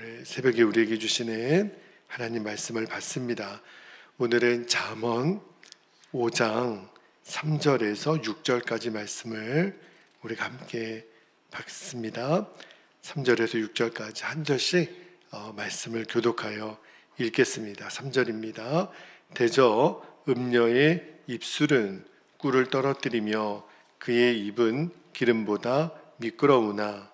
오늘 새벽에 우리에게 주시는 하나님 말씀을 받습니다. 오늘은 잠언 5장 3절에서 6절까지 말씀을 우리가 함께 받습니다. 3절에서 6절까지 한 절씩 말씀을 교독하여 읽겠습니다. 3절입니다. 대저 음녀의 입술은 꿀을 떨어뜨리며 그의 입은 기름보다 미끄러우나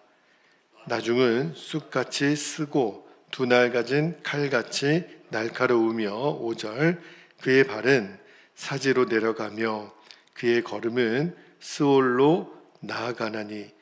나중은 쑥같이 쓰고 두 날 가진 칼같이 날카로우며 5절 그의 발은 사지로 내려가며 그의 걸음은 스올로 나아가나니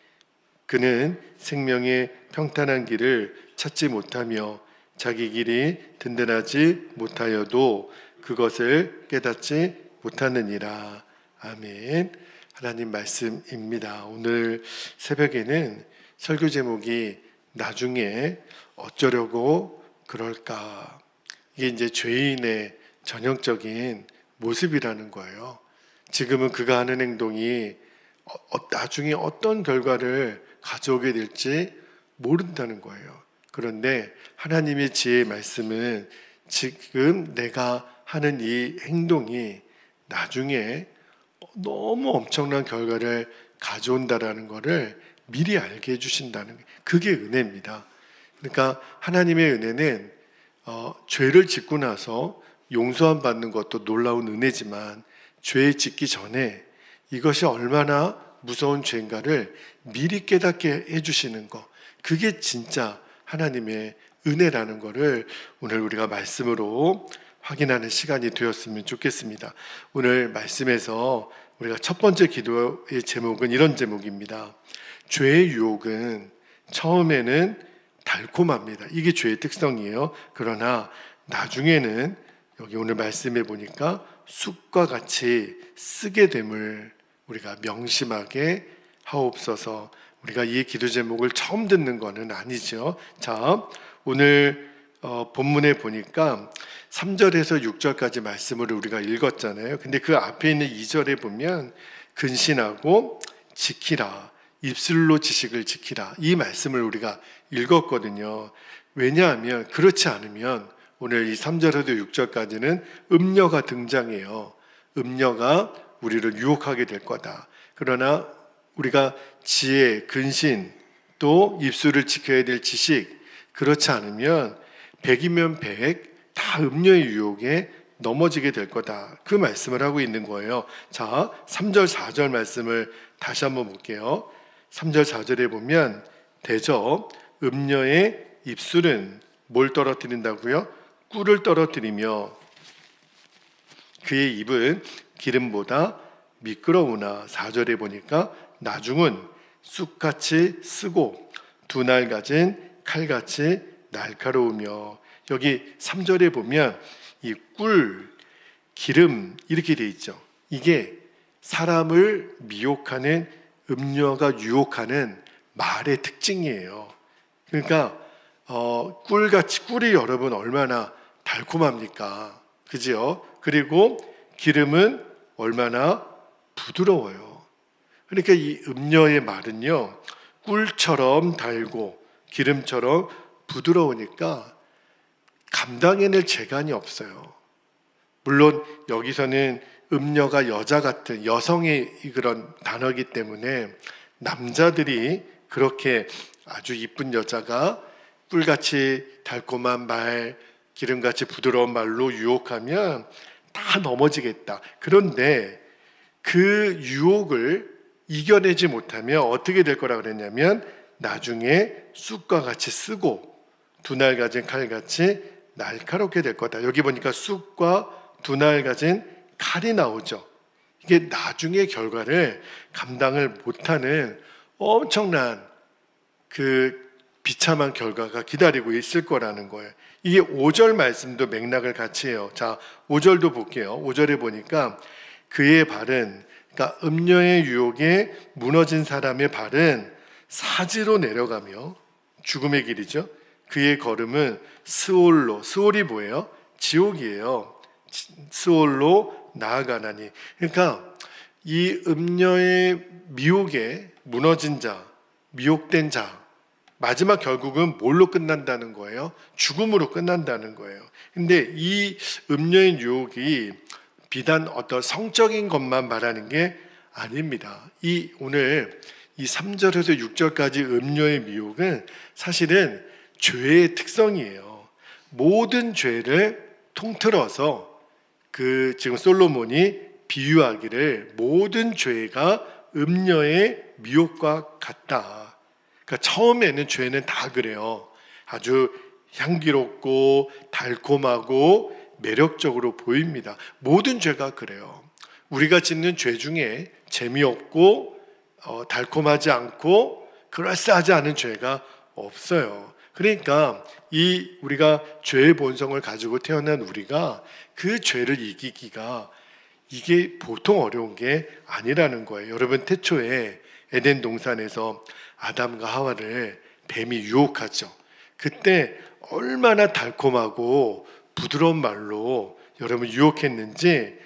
그는 생명의 평탄한 길을 찾지 못하며 자기 길이 든든하지 못하여도 그것을 깨닫지 못하느니라. 아멘. 하나님 말씀입니다. 오늘 새벽에는 설교 제목이 나중에 어쩌려고 그럴까. 이게 이제 죄인의 전형적인 모습이라는 거예요. 지금은 그가 하는 행동이 나중에 어떤 결과를 가져오게 될지 모른다는 거예요. 그런데 하나님의 지혜의 말씀은 지금 내가 하는 이 행동이 나중에 너무 엄청난 결과를 가져온다라는 것을 미리 알게 해주신다는 게 그게 은혜입니다. 그러니까 하나님의 은혜는 죄를 짓고 나서 용서함 받는 것도 놀라운 은혜지만 죄 짓기 전에 이것이 얼마나 무서운 죄인가를 미리 깨닫게 해주시는 것, 그게 진짜 하나님의 은혜라는 것을 오늘 우리가 말씀으로 확인하는 시간이 되었으면 좋겠습니다. 오늘 말씀에서 우리가 첫 번째 기도의 제목은 이런 제목입니다. 죄의 유혹은 처음에는 달콤합니다. 이게 죄의 특성이에요. 그러나 나중에는 여기 오늘 말씀해 보니까 쑥과 같이 쓰게 됨을 우리가 명심하게 하옵소서. 우리가 이 기도 제목을 처음 듣는 것은 아니죠. 자, 오늘 본문에 보니까 3절에서 6절까지 말씀을 우리가 읽었잖아요. 근데 그 앞에 있는 2절에 보면 근신하고 지키라, 입술로 지식을 지키라, 이 말씀을 우리가 읽었거든요. 왜냐하면 그렇지 않으면 오늘 이 3절에서 6절까지는 음녀가 등장해요. 음녀가 우리를 유혹하게 될 거다. 그러나 우리가 지혜, 근신, 또 입술을 지켜야 될 지식, 그렇지 않으면 100이면 100 다 음녀의 유혹에 넘어지게 될 거다. 그 말씀을 하고 있는 거예요. 자, 3절, 4절 말씀을 다시 한번 볼게요. 3절, 4절에 보면 대저 음녀의 입술은 뭘 떨어뜨린다고요? 꿀을 떨어뜨리며 그의 입은 기름보다 미끄러우나 4절에 보니까 나중은 쑥같이 쓰고 두 날 가진 칼같이 날카로우며, 여기 3절에 보면 이 꿀, 기름 이렇게 돼 있죠. 이게 사람을 미혹하는, 음녀가 유혹하는 말의 특징이에요. 그러니까 꿀이 여러분 얼마나 달콤합니까? 그죠? 그리고 기름은 얼마나 부드러워요. 그러니까 이 음녀의 말은요, 꿀처럼 달고 기름처럼 부드러우니까 감당해낼 재간이 없어요. 물론 여기서는 음녀가 여자 같은 여성의 그런 단어이기 때문에 남자들이 그렇게 아주 이쁜 여자가 꿀같이 달콤한 말, 기름같이 부드러운 말로 유혹하면 다 넘어지겠다. 그런데 그 유혹을 이겨내지 못하면 어떻게 될 거라 그랬냐면 나중에 쑥과 같이 쓰고 두 날 가진 칼같이 날카롭게 될 거다. 여기 보니까 쑥과 두 날 가진 칼이 나오죠. 이게 나중에 결과를 감당을 못하는 엄청난 그 비참한 결과가 기다리고 있을 거라는 거예요. 이게 5절 말씀도 맥락을 같이 해요. 자, 5절도 볼게요. 5절에 보니까 그의 발은, 그러니까 음녀의 유혹에 무너진 사람의 발은 사지로 내려가며, 죽음의 길이죠. 그의 걸음은 스올로, 스올이 뭐예요? 지옥이에요. 스올로 나아가나니. 그러니까 이 음녀의 미혹에 무너진 자, 미혹된 자, 마지막 결국은 뭘로 끝난다는 거예요? 죽음으로 끝난다는 거예요. 근데 이 음료의 유혹이 비단 어떤 성적인 것만 말하는 게 아닙니다. 오늘 이 3절에서 6절까지 음료의 미혹은 사실은 죄의 특성이에요. 모든 죄를 통틀어서 지금 솔로몬이 비유하기를 모든 죄가 음료의 미혹과 같다. 그러니까 처음에는 죄는 다 그래요. 아주 향기롭고 달콤하고 매력적으로 보입니다. 모든 죄가 그래요. 우리가 짓는 죄 중에 재미없고 달콤하지 않고 그럴싸하지 않은 죄가 없어요. 그러니까 우리가 죄의 본성을 가지고 태어난 우리가 그 죄를 이기기가 이게 보통 어려운 게 아니라는 거예요. 여러분, 태초에 에덴 동산에서 아담과 하와를 뱀이 유혹하죠. 그때 얼마나 달콤하고 부드러운 말로 여러분 유혹했는지.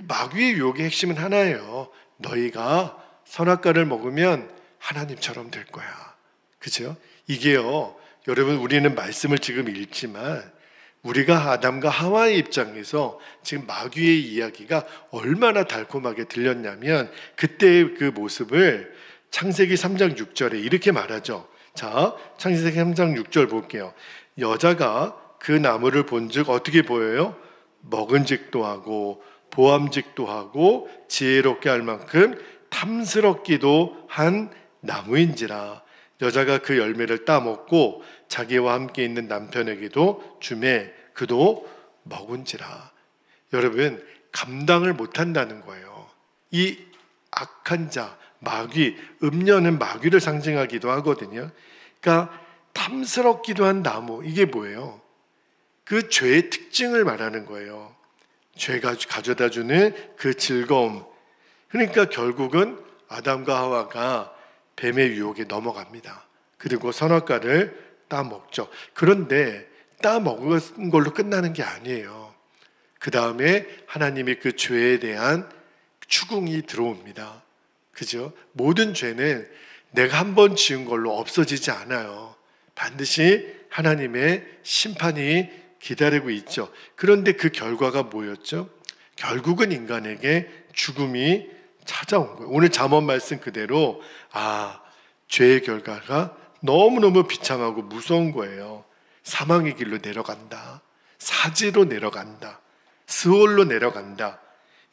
마귀의 유혹의 핵심은 하나예요. 너희가 선악과를 먹으면 하나님처럼 될 거야. 그죠? 이게요, 여러분, 우리는 말씀을 지금 읽지만 우리가 아담과 하와의 입장에서 지금 마귀의 이야기가 얼마나 달콤하게 들렸냐면 그때의 그 모습을 창세기 3장 6절에 이렇게 말하죠. 자, 창세기 3장 6절 볼게요. 여자가 그 나무를 본즉 어떻게 보여요? 먹은직도 하고 보암직도 하고 지혜롭게 할 만큼 탐스럽기도 한 나무인지라. 여자가 그 열매를 따먹고 자기와 함께 있는 남편에게도 주매 그도 먹은지라. 여러분, 감당을 못한다는 거예요. 이 악한 자, 마귀, 음녀는 마귀를 상징하기도 하거든요. 그러니까 탐스럽기도 한 나무, 이게 뭐예요? 그 죄의 특징을 말하는 거예요. 죄가 가져다주는 그 즐거움. 그러니까 결국은 아담과 하와가 뱀의 유혹에 넘어갑니다. 그리고 선악과를 따먹죠. 그런데 따먹은 걸로 끝나는 게 아니에요. 그 다음에 하나님이 그 죄에 대한 추궁이 들어옵니다. 그죠? 모든 죄는 내가 한 번 지은 걸로 없어지지 않아요. 반드시 하나님의 심판이 기다리고 있죠. 그런데 그 결과가 뭐였죠? 결국은 인간에게 죽음이 찾아온 거예요. 오늘 잠언 말씀 그대로 죄의 결과가 너무너무 비참하고 무서운 거예요. 사망의 길로 내려간다. 사지로 내려간다. 스올로 내려간다.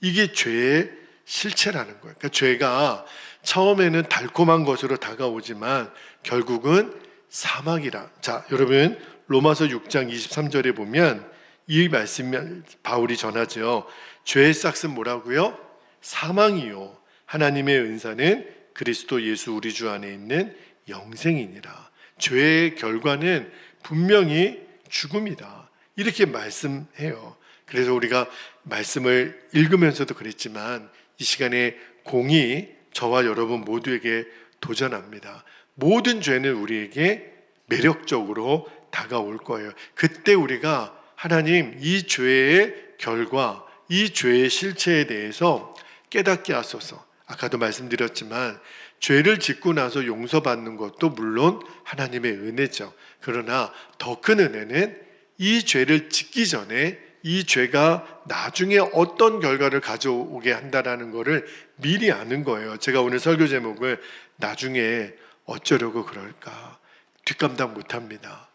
이게 죄의 실체라는 거예요. 그러니까 죄가 처음에는 달콤한 것으로 다가오지만 결국은 사망이라. 자, 여러분, 로마서 6장 23절에 보면 이 말씀 바울이 전하죠. 죄의 싹은 뭐라고요? 사망이요. 하나님의 은사는 그리스도 예수 우리 주 안에 있는 영생이니라. 죄의 결과는 분명히 죽음이다. 이렇게 말씀해요. 그래서 우리가 말씀을 읽으면서도 그랬지만 이 시간에 공이 저와 여러분 모두에게 도전합니다. 모든 죄는 우리에게 매력적으로 다가올 거예요. 그때 우리가 하나님, 이 죄의 결과, 이 죄의 실체에 대해서 깨닫게 하소서. 아까도 말씀드렸지만 죄를 짓고 나서 용서받는 것도 물론 하나님의 은혜죠. 그러나 더 큰 은혜는 이 죄를 짓기 전에 이 죄가 나중에 어떤 결과를 가져오게 한다는 것을 미리 아는 거예요. 제가 오늘 설교 제목을 나중에 어쩌려고 그럴까? 뒷감당 못합니다.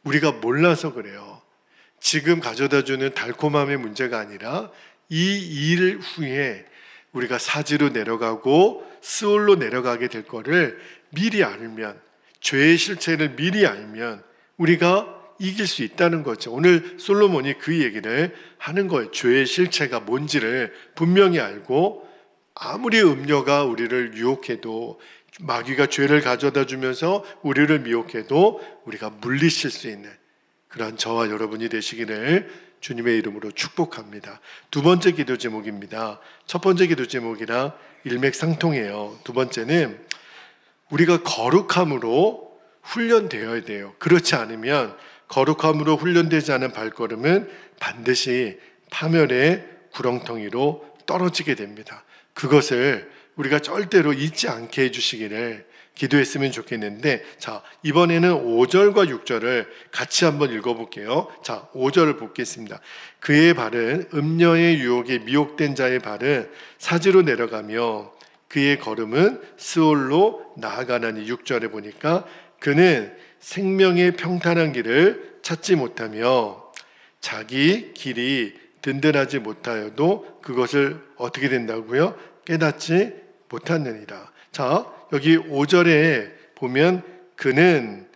우리가 몰라서 그래요. 지금 가져다주는 달콤함의 문제가 아니라 이 일 후에 우리가 사지로 내려가고 스올로 내려가게 될 거를 미리 알면, 죄의 실체를 미리 알면 우리가 이길 수 있다는 거죠. 오늘 솔로몬이 그 얘기를 하는 거예요. 죄의 실체가 뭔지를 분명히 알고 아무리 음녀가 우리를 유혹해도, 마귀가 죄를 가져다 주면서 우리를 미혹해도 우리가 물리칠 수 있는 그러한 저와 여러분이 되시기를 주님의 이름으로 축복합니다. 두 번째 기도 제목입니다. 첫 번째 기도 제목이랑 일맥상통해요. 두 번째는 우리가 거룩함으로 훈련되어야 돼요. 그렇지 않으면 거룩함으로 훈련되지 않은 발걸음은 반드시 파멸의 구렁텅이로 떨어지게 됩니다. 그것을 우리가 절대로 잊지 않게 해주시기를 기도했으면 좋겠는데, 자, 이번에는 5절과 6절을 같이 한번 읽어볼게요. 자, 5절을 보겠습니다. 그의 발은 음녀의 유혹에 미혹된 자의 발은 사지로 내려가며 그의 걸음은 스올로 나아가나니. 6절에 보니까 그는 생명의 평탄한 길을 찾지 못하며 자기 길이 든든하지 못하여도 그것을 어떻게 된다고요? 깨닫지 못하느니라. 자, 여기 5절에 보면 그는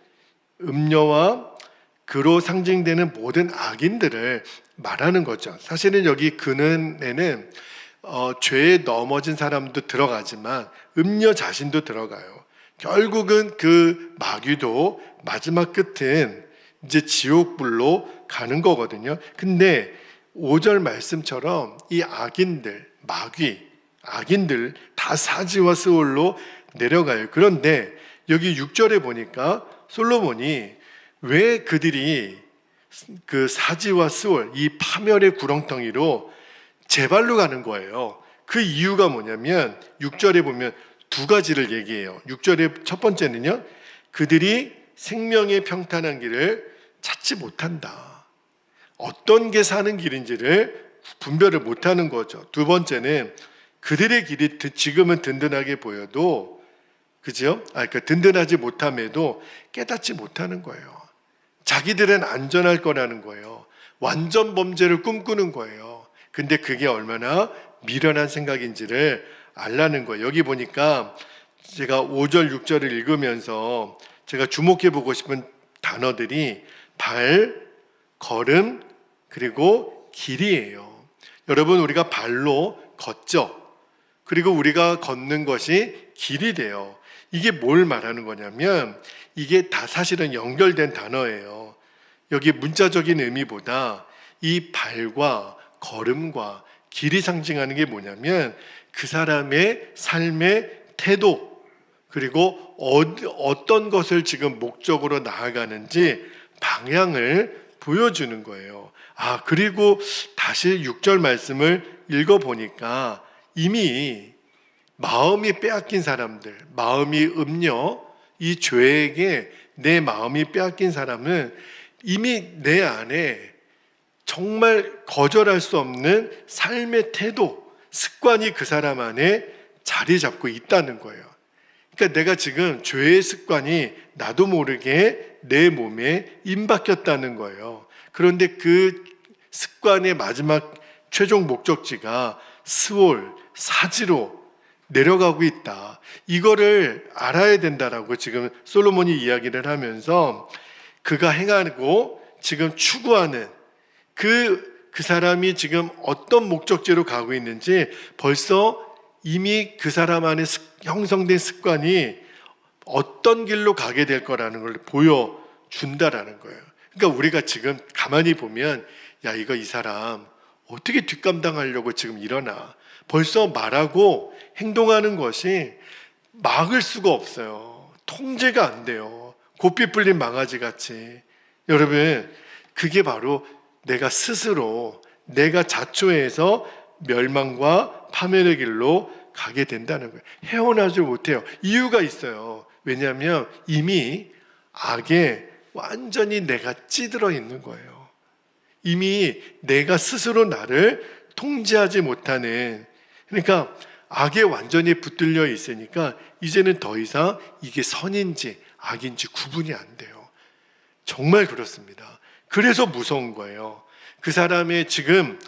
음녀와 그로 상징되는 모든 악인들을 말하는 거죠. 사실은 여기 그는에는 죄에 넘어진 사람도 들어가지만 음녀 자신도 들어가요. 결국은 그 마귀도 마지막 끝은 이제 지옥불로 가는 거거든요. 근데 5절 말씀처럼 이 악인들, 마귀, 악인들 다 사지와 스올로 내려가요. 그런데 여기 6절에 보니까 솔로몬이 왜 그들이 그 사지와 스올, 이 파멸의 구렁텅이로 제발로 가는 거예요. 그 이유가 뭐냐면 6절에 보면 두 가지를 얘기해요. 6절의 첫 번째는요, 그들이 생명의 평탄한 길을 찾지 못한다. 어떤 게 사는 길인지를 분별을 못하는 거죠. 두 번째는 그들의 길이 지금은 든든하게 보여도, 그죠? 그러니까 든든하지 못함에도 깨닫지 못하는 거예요. 자기들은 안전할 거라는 거예요. 완전 범죄를 꿈꾸는 거예요. 근데 그게 얼마나 미련한 생각인지를 알라는 거예요. 여기 보니까 제가 5절, 6절을 읽으면서 제가 주목해 보고 싶은 단어들이 발, 걸음, 그리고 길이에요. 여러분, 우리가 발로 걷죠. 그리고 우리가 걷는 것이 길이 돼요. 이게 뭘 말하는 거냐면 이게 다 사실은 연결된 단어예요. 여기 문자적인 의미보다 이 발과 걸음과 길이 상징하는 게 뭐냐면 그 사람의 삶의 태도, 그리고 어떤 것을 지금 목적으로 나아가는지 방향을 보여주는 거예요. 그리고 다시 6절 말씀을 읽어보니까 이미 마음이 빼앗긴 사람들, 마음이 음녀, 이 죄에게 내 마음이 빼앗긴 사람은 이미 내 안에 정말 거절할 수 없는 삶의 태도, 습관이 그 사람 안에 자리 잡고 있다는 거예요. 그러니까 내가 지금 죄의 습관이 나도 모르게 내 몸에 임박혔다는 거예요. 그런데 그 습관의 마지막 최종 목적지가 스올, 사지로 내려가고 있다. 이거를 알아야 된다라고 지금 솔로몬이 이야기를 하면서 그가 행하고 지금 추구하는 그 사람이 지금 어떤 목적지로 가고 있는지 벌써 이미 그 사람 안에 형성된 습관이 어떤 길로 가게 될 거라는 걸 보여준다라는 거예요. 그러니까 우리가 지금 가만히 보면 야, 이거 이 사람 어떻게 뒷감당하려고 지금 일어나. 벌써 말하고 행동하는 것이 막을 수가 없어요. 통제가 안 돼요. 고삐 풀린 망아지 같이. 여러분, 그게 바로 내가 스스로 내가 자초해서 멸망과 파멸의 길로 가게 된다는 거예요. 헤어나지 못해요. 이유가 있어요. 왜냐하면 이미 악에 완전히 내가 찌들어 있는 거예요. 이미 내가 스스로 나를 통제하지 못하는, 그러니까 악에 완전히 붙들려 있으니까 이제는 더 이상 이게 선인지 악인지 구분이 안 돼요. 정말 그렇습니다. 그래서 무서운 거예요. 그 사람의 지금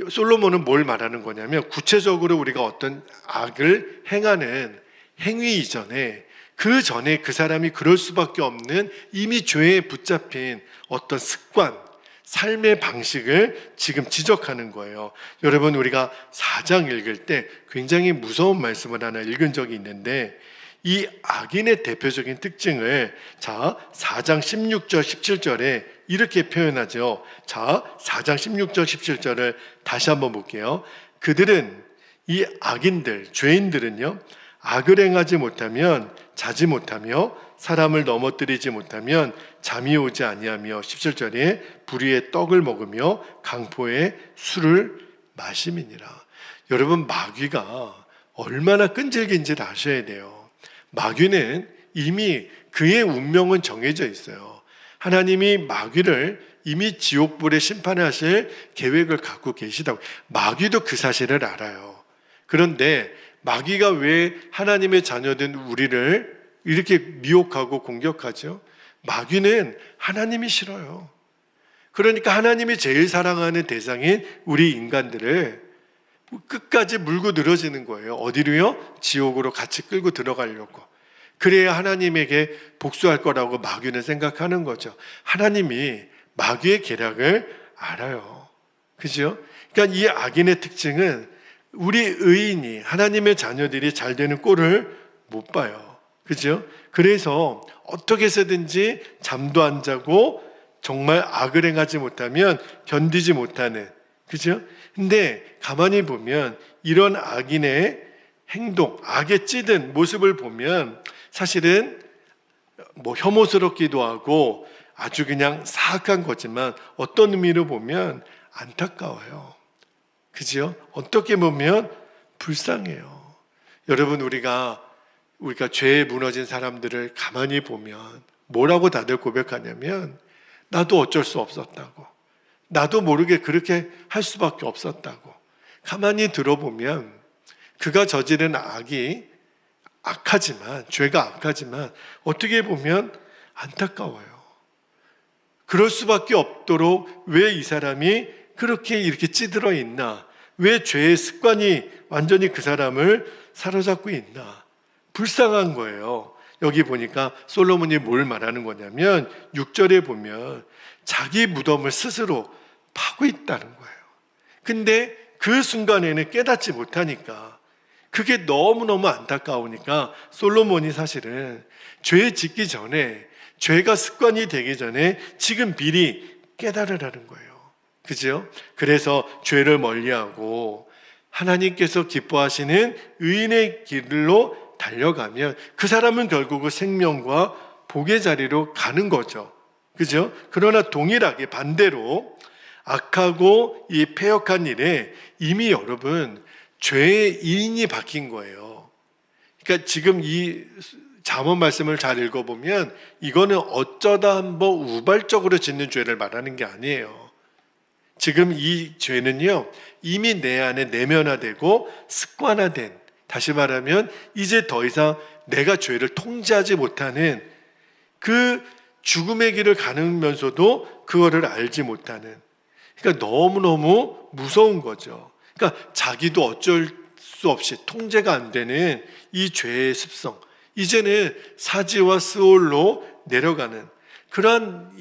솔로몬은 뭘 말하는 거냐면 구체적으로 우리가 어떤 악을 행하는 행위 이전에 그 전에 그 사람이 그럴 수밖에 없는 이미 죄에 붙잡힌 어떤 습관, 삶의 방식을 지금 지적하는 거예요. 여러분, 우리가 4장 읽을 때 굉장히 무서운 말씀을 하나 읽은 적이 있는데 이 악인의 대표적인 특징을 4장 16절 17절에 이렇게 표현하죠. 4장 16절 17절을 다시 한번 볼게요. 그들은, 이 악인들, 죄인들은요, 악을 행하지 못하면 자지 못하며 사람을 넘어뜨리지 못하면 잠이 오지 아니하며 17절에 불의의 떡을 먹으며 강포의 술을 마심이니라. 여러분, 마귀가 얼마나 끈질긴지를 아셔야 돼요. 마귀는 이미 그의 운명은 정해져 있어요. 하나님이 마귀를 이미 지옥불에 심판하실 계획을 갖고 계시다고. 마귀도 그 사실을 알아요. 그런데 마귀가 왜 하나님의 자녀된 우리를 이렇게 미혹하고 공격하죠? 마귀는 하나님이 싫어요. 그러니까 하나님이 제일 사랑하는 대상인 우리 인간들을 끝까지 물고 늘어지는 거예요. 어디로요? 지옥으로 같이 끌고 들어가려고. 그래야 하나님에게 복수할 거라고 마귀는 생각하는 거죠. 하나님이 마귀의 계략을 알아요. 그죠? 그러니까 이 악인의 특징은 우리 의인이, 하나님의 자녀들이 잘 되는 꼴을 못 봐요. 그죠? 그래서 어떻게 해서든지 잠도 안 자고 정말 악을 행하지 못하면 견디지 못하는, 그죠? 근데 가만히 보면 이런 악인의 행동, 악에 찌든 모습을 보면 사실은 뭐 혐오스럽기도 하고 아주 그냥 사악한 거지만 어떤 의미로 보면 안타까워요. 그죠? 어떻게 보면 불쌍해요. 여러분, 우리가 죄에 무너진 사람들을 가만히 보면 뭐라고 다들 고백하냐면 나도 어쩔 수 없었다고, 나도 모르게 그렇게 할 수밖에 없었다고. 가만히 들어보면 그가 저지른 악이 악하지만, 죄가 악하지만 어떻게 보면 안타까워요. 그럴 수밖에 없도록 왜 이 사람이 그렇게 이렇게 찌들어 있나? 왜 죄의 습관이 완전히 그 사람을 사로잡고 있나? 불쌍한 거예요. 여기 보니까 솔로몬이 뭘 말하는 거냐면 6절에 보면 자기 무덤을 스스로 파고 있다는 거예요. 근데 그 순간에는 깨닫지 못하니까, 그게 너무너무 안타까우니까 솔로몬이 사실은 죄 짓기 전에, 죄가 습관이 되기 전에 지금 미리 깨달으라는 거예요. 그죠? 그래서 죄를 멀리하고 하나님께서 기뻐하시는 의인의 길로 달려가면 그 사람은 결국은 생명과 복의 자리로 가는 거죠. 그죠? 그러나 동일하게 반대로 악하고 이 패역한 일에 이미 여러분 죄의 인이 박힌 거예요. 그러니까 지금 이 잠언 말씀을 잘 읽어보면 이거는 어쩌다 한번 우발적으로 짓는 죄를 말하는 게 아니에요. 지금 이 죄는요, 이미 내 안에 내면화되고 습관화된, 다시 말하면 이제 더 이상 내가 죄를 통제하지 못하는 그 죽음의 길을 가면서도 그거를 알지 못하는, 그러니까 너무너무 무서운 거죠. 그러니까 자기도 어쩔 수 없이 통제가 안 되는 이 죄의 습성, 이제는 사지와 스올로 내려가는 그러한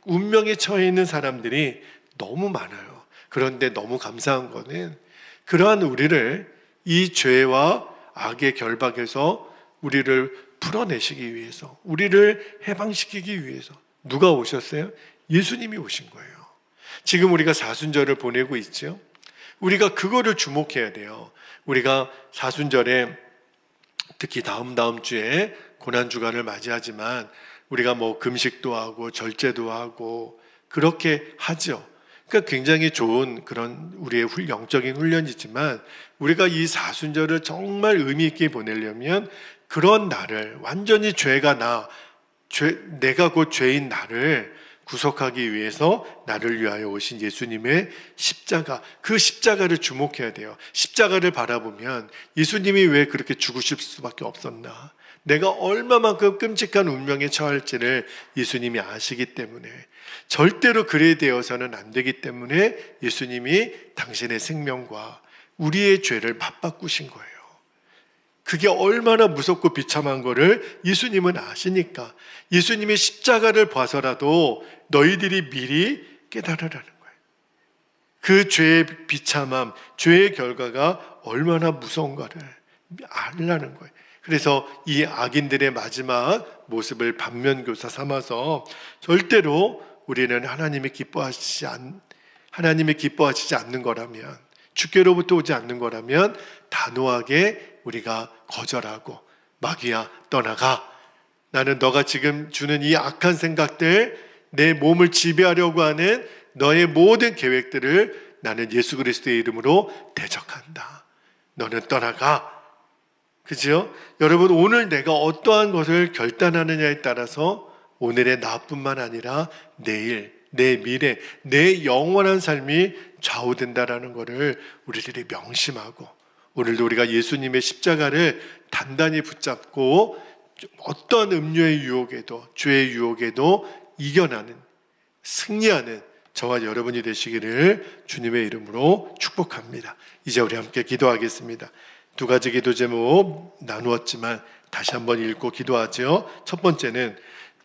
운명에 처해 있는 사람들이 너무 많아요. 그런데 너무 감사한 거는 그러한 우리를 이 죄와 악의 결박에서 우리를 풀어내시기 위해서, 우리를 해방시키기 위해서 누가 오셨어요? 예수님이 오신 거예요. 지금 우리가 사순절을 보내고 있죠. 우리가 그거를 주목해야 돼요. 우리가 사순절에 특히 다음 주에 고난주간을 맞이하지만 우리가 뭐 금식도 하고 절제도 하고 그렇게 하죠. 그러니까 굉장히 좋은 그런 우리의 영적인 훈련이지만 우리가 이 사순절을 정말 의미 있게 보내려면 그런 나를 완전히 내가 곧 죄인 나를 구속하기 위해서 나를 위하여 오신 예수님의 십자가, 그 십자가를 주목해야 돼요. 십자가를 바라보면 예수님이 왜 그렇게 죽으실 수밖에 없었나? 내가 얼마만큼 끔찍한 운명에 처할지를 예수님이 아시기 때문에, 절대로 그래 되어서는 안 되기 때문에 예수님이 당신의 생명과 우리의 죄를 맞바꾸신 거예요. 그게 얼마나 무섭고 비참한 거를 예수님은 아시니까 예수님의 십자가를 봐서라도 너희들이 미리 깨달으라는 거예요. 그 죄의 비참함, 죄의 결과가 얼마나 무서운가를 알라는 거예요. 그래서 이 악인들의 마지막 모습을 반면교사 삼아서 절대로 우리는 하나님이 기뻐하시지 않는 거라면, 주께로부터 오지 않는 거라면 단호하게 우리가 거절하고 마귀야 떠나가, 나는 너가 지금 주는 이 악한 생각들, 내 몸을 지배하려고 하는 너의 모든 계획들을 나는 예수 그리스도의 이름으로 대적한다. 너는 떠나가. 그죠? 여러분, 오늘 내가 어떠한 것을 결단하느냐에 따라서 오늘의 나뿐만 아니라 내일, 내 미래, 내 영원한 삶이 좌우된다라는 것을 우리들이 명심하고, 오늘도 우리가 예수님의 십자가를 단단히 붙잡고 어떤 음료의 유혹에도, 죄의 유혹에도 이겨나는, 승리하는 저와 여러분이 되시기를 주님의 이름으로 축복합니다. 이제 우리 함께 기도하겠습니다. 두 가지 기도 제목 나누었지만 다시 한번 읽고 기도하죠. 첫 번째는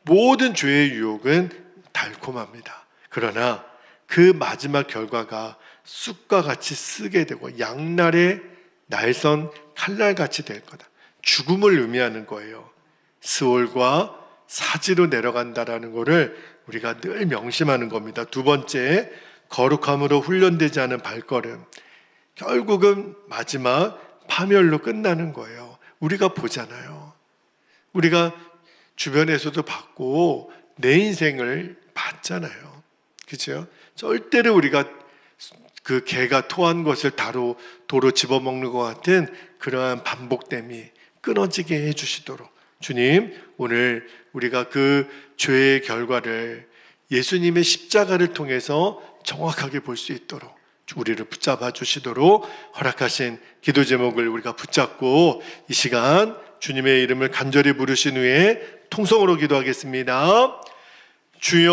모든 죄의 유혹은 달콤합니다. 그러나 그 마지막 결과가 쑥과 같이 쓰게 되고 양날의 날선 칼날같이 될 거다. 죽음을 의미하는 거예요. 스올과 사지로 내려간다라는 것을 우리가 늘 명심하는 겁니다. 두 번째, 거룩함으로 훈련되지 않은 발걸음. 결국은 마지막 파멸로 끝나는 거예요. 우리가 보잖아요. 우리가 주변에서도 봤고 내 인생을 봤잖아요. 그렇죠? 절대로 우리가 그 개가 토한 것을 도로 집어먹는 것 같은 그러한 반복됨이 끊어지게 해주시도록 주님, 오늘 우리가 그 죄의 결과를 예수님의 십자가를 통해서 정확하게 볼 수 있도록 우리를 붙잡아 주시도록 허락하신 기도 제목을 우리가 붙잡고 이 시간 주님의 이름을 간절히 부르신 후에 통성으로 기도하겠습니다. 주여